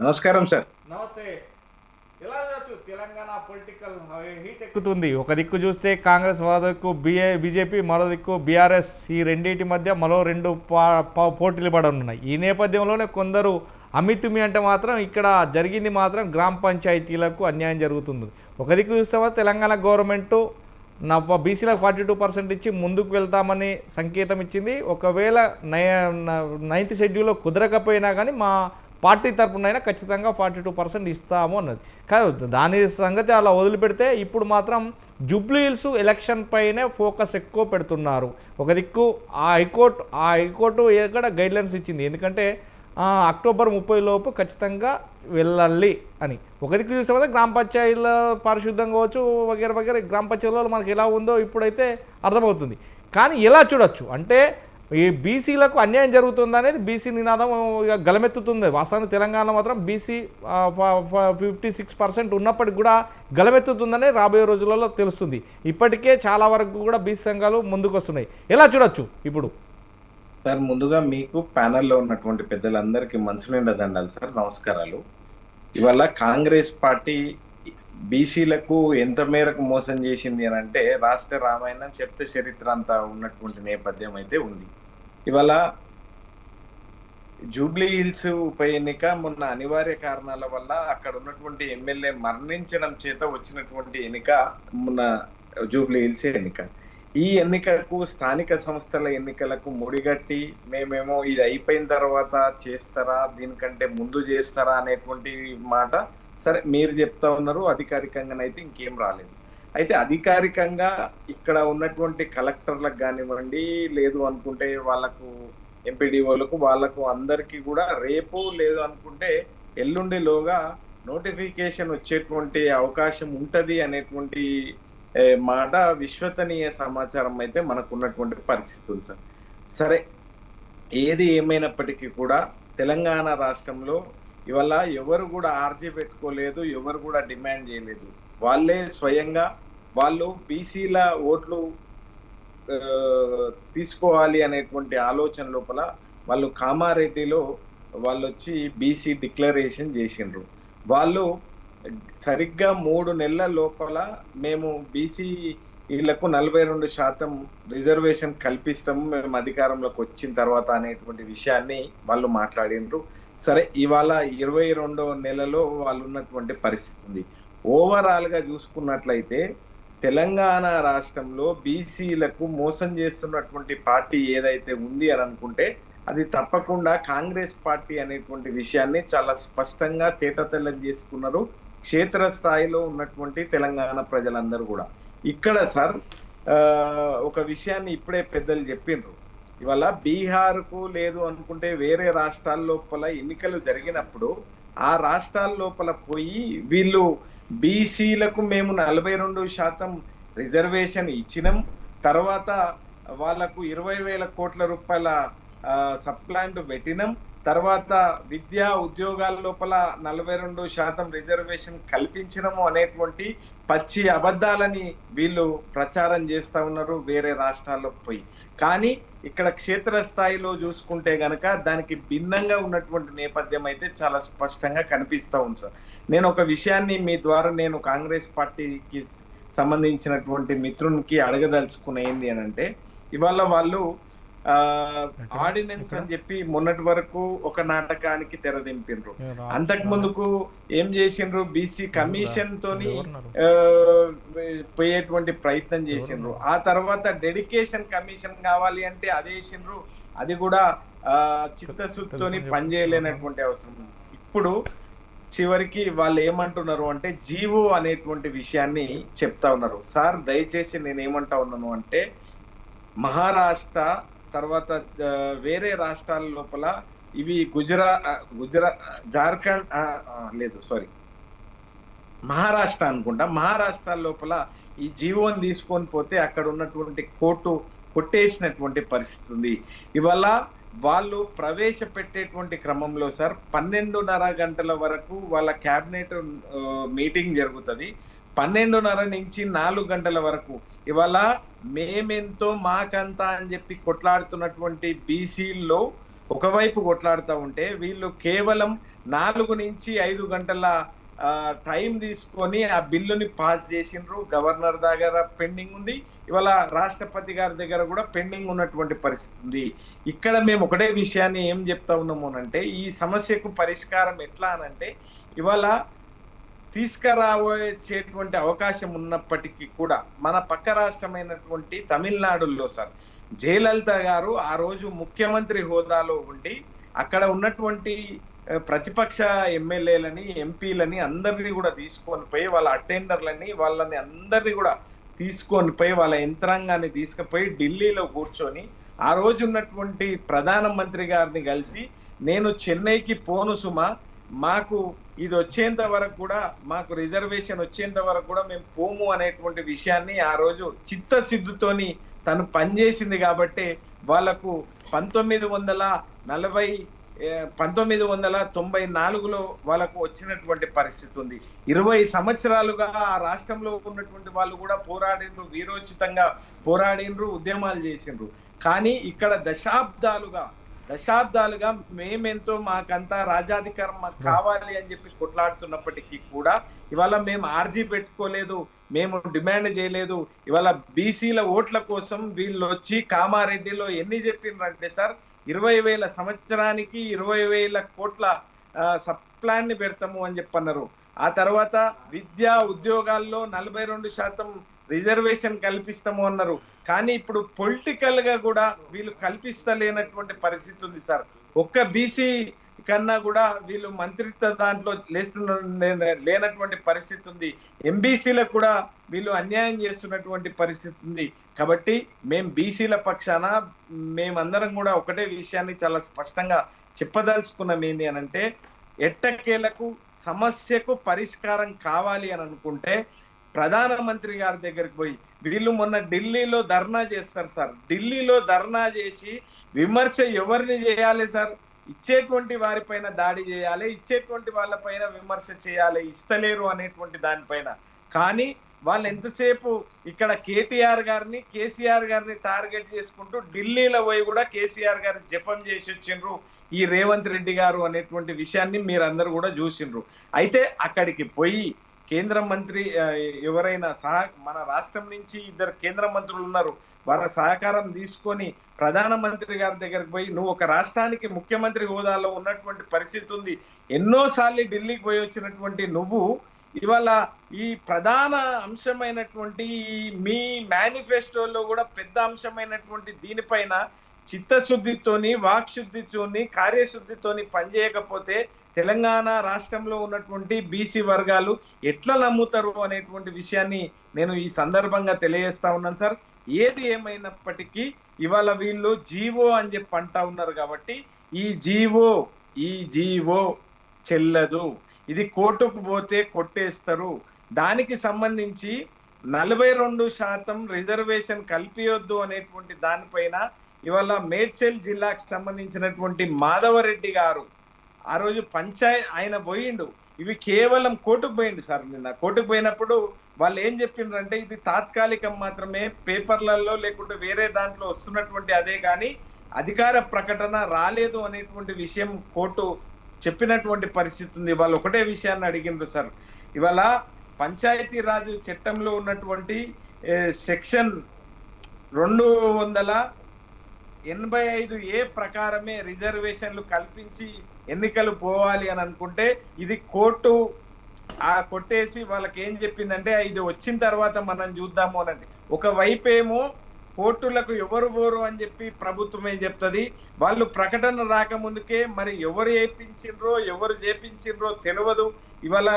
నమస్కారం సార్. నమస్తే. ఎలా చూడొచ్చు తెలంగాణ పొలిటికల్ హీట్ ఎక్కుతుంది. ఒక దిక్కు చూస్తే కాంగ్రెస్, మరో దిక్కు బీజేపీ, మరో దిక్కు బీఆర్ఎస్. ఈ రెండింటి మధ్య మరో రెండు పోటీలు పడనున్నాయి. ఈ నేపథ్యంలోనే కొందరు అమితుమి అంటే మాత్రం ఇక్కడ జరిగింది మాత్రం గ్రామ పంచాయతీలకు అన్యాయం జరుగుతుంది. ఒక దిక్కు చూస్తే తెలంగాణ గవర్నమెంటు బీసీలకు 42% ఇచ్చి ముందుకు వెళ్తామని సంకేతం ఇచ్చింది. ఒకవేళ నైన్త్ షెడ్యూల్లో కుదరకపోయినా కానీ మా పార్టీ తరపునైనా ఖచ్చితంగా 42% ఇస్తాము అన్నది. కాదు, దాని సంగతి అలా వదిలిపెడితే ఇప్పుడు మాత్రం జూబ్లీ హిల్స్ ఎలక్షన్ పైనే ఫోకస్ ఎక్కువ పెడుతున్నారు. ఒక దిక్కు ఆ హైకోర్టు ఎక్కడ గైడ్లైన్స్ ఇచ్చింది, ఎందుకంటే అక్టోబర్ 30 లోపు ఖచ్చితంగా వెళ్ళాలి అని. ఒక దిక్కు చూస్తే గ్రామ పంచాయతీల పారిశుద్ధం కావచ్చు, వగేర వగేర గ్రామ పంచాయతీలలో మనకి ఎలా ఉందో ఇప్పుడైతే అర్థమవుతుంది. కానీ ఎలా చూడొచ్చు అంటే ఈ బీసీలకు అన్యాయం జరుగుతుంది అనేది బీసీ నినాదం గలమెత్తుతుంది. వాస్తవానికి తెలంగాణ మాత్రం బీసీ 56% ఉన్నప్పటికి కూడా గలమెత్తుతుందని రాబోయే రోజులలో తెలుస్తుంది. ఇప్పటికే చాలా వరకు కూడా బీసీ సంఘాలు ముందుకు వస్తున్నాయి. ఎలా చూడొచ్చు ఇప్పుడు? సార్, ముందుగా మీకు ప్యానెల్లో ఉన్నటువంటి పెద్దలందరికీ మనసు నిండా దండాలు సార్, నమస్కారాలు. ఇవాళ కాంగ్రెస్ పార్టీ బీసీలకు ఎంత మేరకు మోసం చేసింది అని అంటే రాస్తే రామాయణం చెప్తే చరిత్ర అంతా ఉన్నటువంటి నేపథ్యం అయితే ఉంది. ఇవాళ జూబ్లీ హిల్స్ ఉప ఎన్నిక మొన్న అనివార్య కారణాల వల్ల అక్కడ ఉన్నటువంటి ఎమ్మెల్యే మరణించడం చేత వచ్చినటువంటి ఎన్నిక మొన్న జూబ్లీ హిల్స్ ఎన్నిక. ఈ ఎన్నికలకు స్థానిక సంస్థల ఎన్నికలకు ముడిగట్టి మేమేమో ఇది అయిపోయిన తర్వాత చేస్తారా, దీనికంటే ముందు చేస్తారా అనేటువంటి మాట సరే మీరు చెప్తా ఉన్నారు. అధికారికంగానైతే ఇంకేం రాలేదు. అయితే అధికారికంగా ఇక్కడ ఉన్నటువంటి కలెక్టర్లకు కానివ్వండి, లేదు అనుకుంటే వాళ్ళకు వాళ్ళకు అందరికీ కూడా రేపు లేదు అనుకుంటే ఎల్లుండిలోగా నోటిఫికేషన్ వచ్చేటువంటి అవకాశం ఉంటది అనేటువంటి మాట విశ్వసనీయ సమాచారం అయితే మనకు ఉన్నటువంటి పరిస్థితి ఉంది సార్. సరే, ఏది ఏమైనప్పటికీ కూడా తెలంగాణ రాష్ట్రంలో ఇవాళ ఎవరు కూడా ఆర్జీ పెట్టుకోలేదు, ఎవరు కూడా డిమాండ్ చేయలేదు. వాళ్ళే స్వయంగా వాళ్ళు బీసీల ఓట్లు తీసుకోవాలి అనేటువంటి ఆలోచన లోపల వాళ్ళు కామారెడ్డిలో వాళ్ళు వచ్చి బీసీ డిక్లరేషన్ చేసిండ్రు. వాళ్ళు సరిగ్గా 3 నెలల లోపల మేము బీసీ వీళ్లకు 42% రిజర్వేషన్ కల్పిస్తాము మేము అధికారంలోకి వచ్చిన తర్వాత అనేటువంటి విషయాన్ని వాళ్ళు మాట్లాడిండ్రు. సరే, ఇవాళ 22వ నెలలో వాళ్ళు ఉన్నటువంటి పరిస్థితి ఉంది. ఓవరాల్ గా చూసుకున్నట్లయితే తెలంగాణ రాష్ట్రంలో బీసీలకు మోసం చేస్తున్నటువంటి పార్టీ ఏదైతే ఉంది అని అనుకుంటే అది తప్పకుండా కాంగ్రెస్ పార్టీ అనేటువంటి విషయాన్ని చాలా స్పష్టంగా తేటతెల్లం చేసుకున్నారు క్షేత్ర స్థాయిలో ఉన్నటువంటి తెలంగాణ ప్రజలందరూ కూడా. ఇక్కడ సార్ ఒక విషయాన్ని ఇప్పుడే పెద్దలు చెప్పిండ్రు. ఇవాళ బీహార్కు లేదు అనుకుంటే వేరే రాష్ట్రాల లోపల ఎన్నికలు జరిగినప్పుడు ఆ రాష్ట్రాల లోపల పోయి వీళ్ళు బీసీలకు మేము 42% రిజర్వేషన్ ఇచ్చినాం, తర్వాత వాళ్లకు 20,000 కోట్ల రూపాయల సప్లాంట్ పెట్టినాం, తర్వాత విద్యా ఉద్యోగాల లోపల 42% రిజర్వేషన్ కల్పించడము అనేటువంటి పచ్చి అబద్ధాలని వీళ్ళు ప్రచారం చేస్తా ఉన్నారు వేరే రాష్ట్రాల్లో పోయి. కానీ ఇక్కడ క్షేత్రస్థాయిలో చూసుకుంటే గనక దానికి భిన్నంగా ఉన్నటువంటి నేపథ్యం అయితే చాలా స్పష్టంగా కనిపిస్తా ఉంది సార్. నేను ఒక విషయాన్ని మీ ద్వారా నేను కాంగ్రెస్ పార్టీకి సంబంధించినటువంటి మిత్రునికి అడగదలుచుకున్న ఏంది అని అంటే, ఇవాళ వాళ్ళు ఆర్డినెన్స్ అని చెప్పి మొన్నటి వరకు ఒక నాటకానికి తెరదింపిండ్రు. అంతకు ముందుకు ఏం చేసిండ్రు, బీసీ కమిషన్ తోని పోయేటువంటి ప్రయత్నం చేసిండ్రు. ఆ తర్వాత డెడికేషన్ కమిషన్ కావాలి అంటే అదేసిండ్రు, అది కూడా చిత్తశుద్ధితోని పనిచేయలేనటువంటి అవసరం. ఇప్పుడు చివరికి వాళ్ళు ఏమంటున్నారు అంటే జీవో అనేటువంటి విషయాన్ని చెప్తా ఉన్నారు. సార్, దయచేసి నేను ఏమంటా ఉన్నాను అంటే మహారాష్ట్ర తర్వాత వేరే రాష్ట్రాల లోపల ఇవి జార్ఖండ్ లేదు సారీ మహారాష్ట్ర అనుకుంటా, మహారాష్ట్ర లోపల ఈ జీవోని తీసుకొని పోతే అక్కడ ఉన్నటువంటి కోర్టు కొట్టేసినటువంటి పరిస్థితి ఉంది. ఇవాళ వాళ్ళు ప్రవేశపెట్టేటువంటి క్రమంలో సార్ 12:30 గంటల వరకు వాళ్ళ క్యాబినెట్ మీటింగ్ జరుగుతుంది. 12:30 నుంచి 4 గంటల వరకు ఇవాళ మేమెంతో మాకంతా అని చెప్పి కొట్లాడుతున్నటువంటి బీసీల్లో ఒకవైపు కొట్లాడుతూ ఉంటే వీళ్ళు కేవలం 4 నుంచి 5 గంటల టైం తీసుకొని ఆ బిల్లుని పాస్ చేసిండ్రు. గవర్నర్ దగ్గర పెండింగ్ ఉంది. ఇవాళ రాష్ట్రపతి గారి దగ్గర కూడా పెండింగ్ ఉన్నటువంటి పరిస్థితి ఉంది. ఇక్కడ మేము ఒకటే విషయాన్ని ఏం చెప్తా ఉన్నాము అంటే, ఈ సమస్యకు పరిష్కారం ఎట్లా అనంటే, ఇవాళ తీసుకురావచ్చేటువంటి అవకాశం ఉన్నప్పటికీ కూడా మన పక్క రాష్ట్రమైనటువంటి తమిళనాడులో సార్ జయలలిత గారు ఆ రోజు ముఖ్యమంత్రి హోదాలో ఉండి అక్కడ ఉన్నటువంటి ప్రతిపక్ష ఎమ్మెల్యేలని ఎంపీలని అందరినీ కూడా తీసుకొని పోయి వాళ్ళ అటెండర్లని వాళ్ళని అందరినీ కూడా తీసుకొని పోయి వాళ్ళ యంత్రాంగాన్ని తీసుకుపోయి ఢిల్లీలో కూర్చొని ఆ రోజు ఉన్నటువంటి ప్రధానమంత్రి గారిని కలిసి, నేను చెన్నైకి పోను సుమా, మాకు ఇది వచ్చేంత వరకు కూడా, మాకు రిజర్వేషన్ వచ్చేంత వరకు కూడా మేము పోము అనేటువంటి విషయాన్ని ఆ రోజు చిత్తశుద్ధితోని తను పనిచేసింది. కాబట్టి వాళ్లకు 1994లో వాళ్ళకు వచ్చినటువంటి పరిస్థితి ఉంది. 20 సంవత్సరాలుగా ఆ రాష్ట్రంలో ఉన్నటువంటి వాళ్ళు కూడా పోరాడిండ్రు, వీరోచితంగా పోరాడిండ్రు, ఉద్యమాలు చేసిండ్రు. కానీ ఇక్కడ దశాబ్దాలుగా మేమెంతో మాకంతా రాజాధికారం మాకు కావాలి అని చెప్పి కొట్లాడుతున్నప్పటికీ కూడా ఇవాళ మేము ఆర్జీ పెట్టుకోలేదు, మేము డిమాండ్ చేయలేదు. ఇవాళ బీసీల ఓట్ల కోసం వీళ్ళు వచ్చి కామారెడ్డిలో ఎన్ని చెప్పిండ్రంటే సార్, 20,000 సంవత్సరానికి 20,000 కోట్ల సప్లాన్ని పెడతాము అని చెప్పన్నారు. ఆ తర్వాత విద్యా ఉద్యోగాల్లో 42% రిజర్వేషన్ కల్పిస్తాము అన్నారు. కానీ ఇప్పుడు పొలిటికల్ గా కూడా వీళ్ళు కల్పిస్తలేనటువంటి పరిస్థితి ఉంది సార్. ఒక్క బీసీ కన్నా కూడా వీళ్ళు మంత్రిత్వ దాంట్లో లేనటువంటి పరిస్థితి ఉంది. ఎంబీసీలకు కూడా వీళ్ళు అన్యాయం చేస్తున్నటువంటి పరిస్థితి ఉంది. కాబట్టి మేము బీసీల పక్షాన మేమందరం కూడా ఒకటే విషయాన్ని చాలా స్పష్టంగా చెప్పదలుచుకున్నాం. ఏంటి అనంటే, ఎట్టకేలకు సమస్యకు పరిష్కారం కావాలి అని అనుకుంటే ప్రధానమంత్రి గారి దగ్గరికి పోయి, వీళ్ళు మొన్న ఢిల్లీలో ధర్నా చేస్తారు సార్, ఢిల్లీలో ధర్నా చేసి విమర్శ ఎవరిని చేయాలి సార్? ఇచ్చేటువంటి వారిపైన దాడి చేయాలి, ఇచ్చేటువంటి వాళ్ళపైన విమర్శ చేయాలి, ఇస్తలేరు అనేటువంటి దానిపైన. కానీ వాళ్ళు ఎంతసేపు ఇక్కడ కేటీఆర్ గారిని, కేసీఆర్ గారిని టార్గెట్ చేసుకుంటూ ఢిల్లీలో పోయి కూడా కేసీఆర్ గారిని జపం చేసి వచ్చిండ్రు ఈ రేవంత్ రెడ్డి గారు అనేటువంటి విషయాన్ని మీరందరూ కూడా చూసిండ్రు. అయితే అక్కడికి పోయి కేంద్ర మంత్రి ఎవరైనా మన రాష్ట్రం నుంచి 2 కేంద్ర మంత్రులు ఉన్నారు, వాళ్ళ సహకారం తీసుకొని ప్రధానమంత్రి గారి దగ్గరికి పోయి, నువ్వు ఒక రాష్ట్రానికి ముఖ్యమంత్రి హోదాలో ఉన్నటువంటి పరిస్థితి ఉంది, ఎన్నోసార్లు ఢిల్లీకి పోయి వచ్చినటువంటి నువ్వు ఇవాళ ఈ ప్రధాన అంశమైనటువంటి మీ మేనిఫెస్టోలో కూడా పెద్ద అంశమైనటువంటి దీనిపైన చిత్తశుద్ధితోని, వాక్శుద్ధితోని, కార్యశుద్ధితోని పనిచేయకపోతే తెలంగాణ రాష్ట్రంలో ఉన్నటువంటి బీసీ వర్గాలు ఎట్లా నమ్ముతారు అనేటువంటి విషయాన్ని నేను ఈ సందర్భంగా తెలియజేస్తా ఉన్నాను సార్. ఏది ఏమైనప్పటికీ ఇవాళ వీళ్ళు జీవో అని చెప్పి అంటా ఉన్నారు. కాబట్టి ఈ జీవో చెల్లదు, ఇది కోర్టుకు పోతే కొట్టేస్తారు. దానికి సంబంధించి 42% రిజర్వేషన్ కల్పియొద్దు అనేటువంటి దానిపైన ఇవాళ మేడ్చల్ జిల్లాకు సంబంధించినటువంటి మాధవరెడ్డి గారు ఆ రోజు ఆయన పోయిండు. ఇవి కేవలం కోర్టుకు పోయిండు సార్. నిన్న కోర్టుకు పోయినప్పుడు వాళ్ళు ఏం చెప్పిండ్రంటే, ఇది తాత్కాలికం మాత్రమే, పేపర్లలో లేకుంటే వేరే దాంట్లో వస్తున్నటువంటి అదే కానీ అధికార ప్రకటన రాలేదు అనేటువంటి విషయం కోర్టు చెప్పినటువంటి పరిస్థితి ఉంది. వాళ్ళు ఒకటే విషయాన్ని అడిగిండ్రు సార్. ఇవాళ పంచాయతీరాజ్ చట్టంలో ఉన్నటువంటి సెక్షన్ 285A ప్రకారమే రిజర్వేషన్లు కల్పించి ఎన్నికలు పోవాలి అని అనుకుంటే, ఇది కోర్టు కొట్టేసి వాళ్ళకి ఏం చెప్పిందంటే, ఇది వచ్చిన తర్వాత మనం చూద్దాము అనండి. ఒకవైపేమో కోర్టులకు ఎవరు పోరు అని చెప్పి ప్రభుత్వమే చెప్తుంది. వాళ్ళు ప్రకటన రాకముందుకే మరి ఎవరు చేపించిండ్రో ఎవరు చేపించిండ్రో తెలియదు. ఇవాళ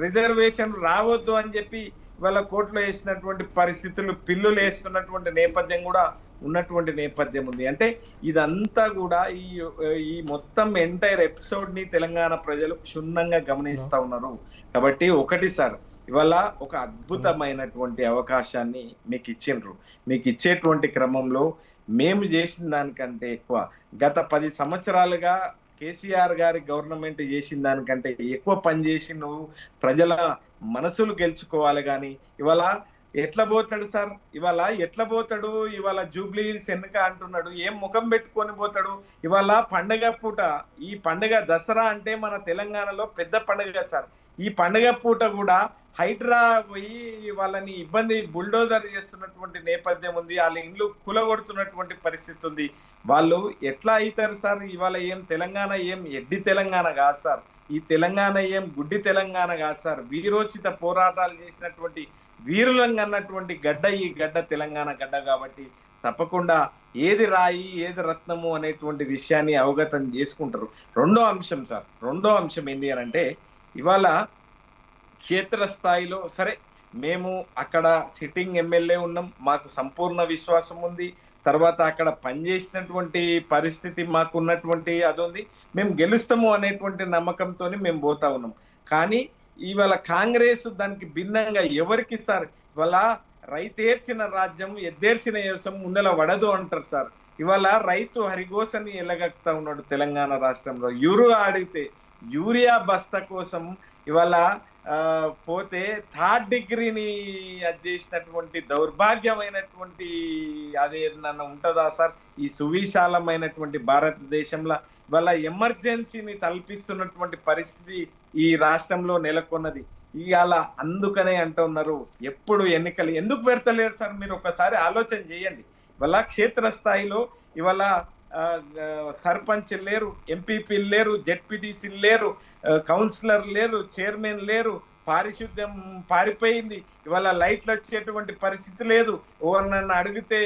రిజర్వేషన్ రావద్దు అని చెప్పి ఇవాళ కోర్టులో వేసినటువంటి పరిస్థితులు, పిల్లులు వేస్తున్నటువంటి నేపథ్యం కూడా ఉన్నటువంటి నేపథ్యం ఉంది. అంటే ఇదంతా కూడా ఈ మొత్తం ఎంటైర్ ఎపిసోడ్ ని తెలంగాణ ప్రజలు క్షుణ్ణంగా గమనిస్తా ఉన్నారు. కాబట్టి ఒకటి సార్, ఇవాళ ఒక అద్భుతమైనటువంటి అవకాశాన్ని మీకు ఇచ్చిండ్రు. మీకు ఇచ్చేటువంటి క్రమంలో మేము చేసిన దానికంటే ఎక్కువ గత 10 సంవత్సరాలుగా కేసీఆర్ గారి గవర్నమెంట్ చేసిన దానికంటే ఎక్కువ పనిచేసి నువ్వు ప్రజల మనసులు గెలుచుకోవాలి. కానీ ఇవాళ ఎట్లా పోతాడు సార్? ఇవాళ ఎట్లా పోతాడు? ఇవాళ జూబ్లీ హిల్స్ ఎన్నిక అంటున్నాడు. ఏం ముఖం పెట్టుకొని పోతాడు? ఇవాళ పండగ పూట, ఈ పండగ దసరా అంటే మన తెలంగాణలో పెద్ద పండుగ సార్. ఈ పండగ పూట కూడా హైడ్రా పోయి వాళ్ళని ఇబ్బంది బుల్డోజర్ చేస్తున్నటువంటి నేపథ్యం ఉంది. వాళ్ళ ఇండ్లు కూలగొడుతున్నటువంటి పరిస్థితి ఉంది. వాళ్ళు ఎట్లా అవుతారు సార్? ఇవాళ ఏం తెలంగాణ ఏం ఎడ్డి తెలంగాణ కాదు సార్. ఈ తెలంగాణ ఏం గుడ్డి తెలంగాణ కాదు సార్. వీరోచిత పోరాటాలు చేసినటువంటి వీరులంగా అన్నటువంటి గడ్డ ఈ గడ్డ తెలంగాణ గడ్డ కాబట్టి తప్పకుండా ఏది రాయి ఏది రత్నము అనేటువంటి విషయాన్ని అవగతం చేసుకుంటారు. రెండో అంశం సార్, రెండో అంశం ఏంటి అని అంటే ఇవాళ క్షేత్రస్థాయిలో సరే మేము అక్కడ సిట్టింగ్ ఎమ్మెల్యే ఉన్నాం, మాకు సంపూర్ణ విశ్వాసం ఉంది. తర్వాత అక్కడ పనిచేసినటువంటి పరిస్థితి మాకు ఉన్నటువంటి అది ఉంది. మేము గెలుస్తాము అనేటువంటి నమ్మకంతో మేము పోతా ఉన్నాం. కానీ ఇవాళ కాంగ్రెస్ దానికి భిన్నంగా ఎవరికి సార్ ఇవాళ రైతేర్చిన రాజ్యం ఎద్దేర్చిన వ్యవసాయం ముందల వడదు అంటారు సార్. ఇవాళ రైతు హరిగోసని ఎల్లగక్తా ఉన్నాడు తెలంగాణ రాష్ట్రంలో. అడిగితే యూరియా బస్తా కోసం ఇవాళ పోతే థర్డ్ డిగ్రీని అది చేసినటువంటి దౌర్భాగ్యమైనటువంటి అది ఏదన్నా ఉంటుందా సార్ ఈ సువిశాలమైనటువంటి భారతదేశంలో? ఇవాళ ఎమర్జెన్సీని తలపిస్తున్నటువంటి పరిస్థితి ఈ రాష్ట్రంలో నెలకొన్నది. ఇవాళ అందుకనే అంటున్నారు ఎప్పుడు ఎన్నికలు ఎందుకు పెడతలేరు సార్? మీరు ఒకసారి ఆలోచన చేయండి. ఇవాళ క్షేత్రస్థాయిలో ఇవాళ సర్పంచ్ లేరు, ఎంపీపీలు లేరు, జెడ్పీటీసీలు లేరు, కౌన్సిలర్ లేరు, చైర్మన్ లేరు, పారిశుద్ధ్యం పారిపోయింది. ఇవాళ లైట్లు వచ్చేటువంటి పరిస్థితి లేదు. ఎవరినన్నా అడిగితే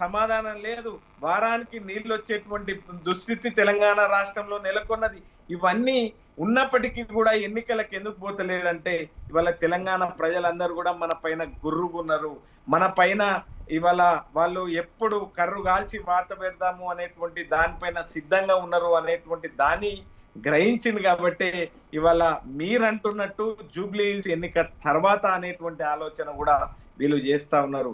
సమాధానం లేదు. వారానికి నీళ్ళు వచ్చేటువంటి దుస్థితి తెలంగాణ రాష్ట్రంలో నెలకొన్నది. ఇవన్నీ ఉన్నప్పటికీ కూడా ఎన్నికలకు ఎందుకు పోతలేడంటే ఇవాళ తెలంగాణ ప్రజలందరూ కూడా మన పైన గుర్రుగున్నారు. మన పైన ఇవాళ వాళ్ళు ఎప్పుడు కర్రు కాల్చి వార్త పెడదాము అనేటువంటి దానిపైన సిద్ధంగా ఉన్నారు అనేటువంటి దాన్ని గ్రహించింది కాబట్టి ఇవాళ మీరంటున్నట్టు జూబ్లీ హిల్స్ ఎన్నిక తర్వాత అనేటువంటి ఆలోచన కూడా వీళ్ళు చేస్తా ఉన్నారు.